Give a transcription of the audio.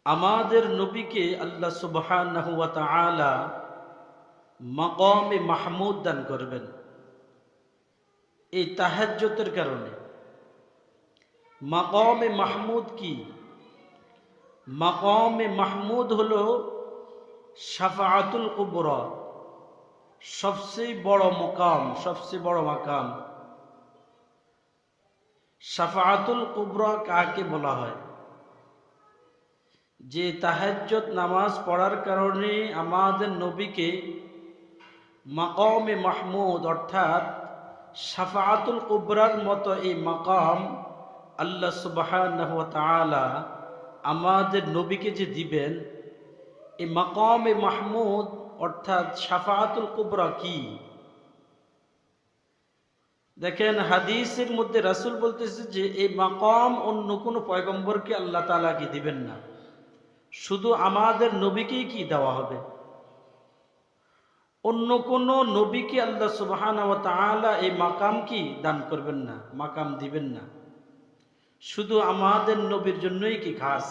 আমাদের নবীকে আল্লাহ সুবহানাহু ওয়া তাআলা মাকামে মাহমুদ দান করবেন এই তাহাজ্জুদের কারণে। মাকামে মাহমুদ কি? মাকামে মাহমুদ হলো শাফাআতুল কুবরা, সবচেয়ে বড় মকাম, সবচেয়ে বড় মাকাম। শাফাআতুল কুবরা কাকে বলা হয়? যে তাহাজ্জুদ নামাজ পড়ার কারণে আমাদের নবীকে মাকামে মাহমুদ অর্থাৎ শাফাআতুল কুবরার মতো এই মাকাম আল্লাহ সুবহানাহু ওয়া তাআলা আমাদের নবীকে যে দিবেন, এই মাকামে মাহমুদ অর্থাৎ শাফাআতুল কুবরা কি? দেখেন হাদিসের মধ্যে রাসূল বলতেছে যে এই মাকাম অন্য কোনো পয়গম্বরকে আল্লাহ তাআলা কি দিবেন না, শুধু আমাদের নবীকেই কি দেওয়া হবে। অন্য কোন নবীকে আল্লাহ সুবহানাহু ওয়া তাআলা এই মাকাম কি দান করবেন না, মাকাম দিবেন না, শুধু আমাদের নবীর জন্যই কি খাস।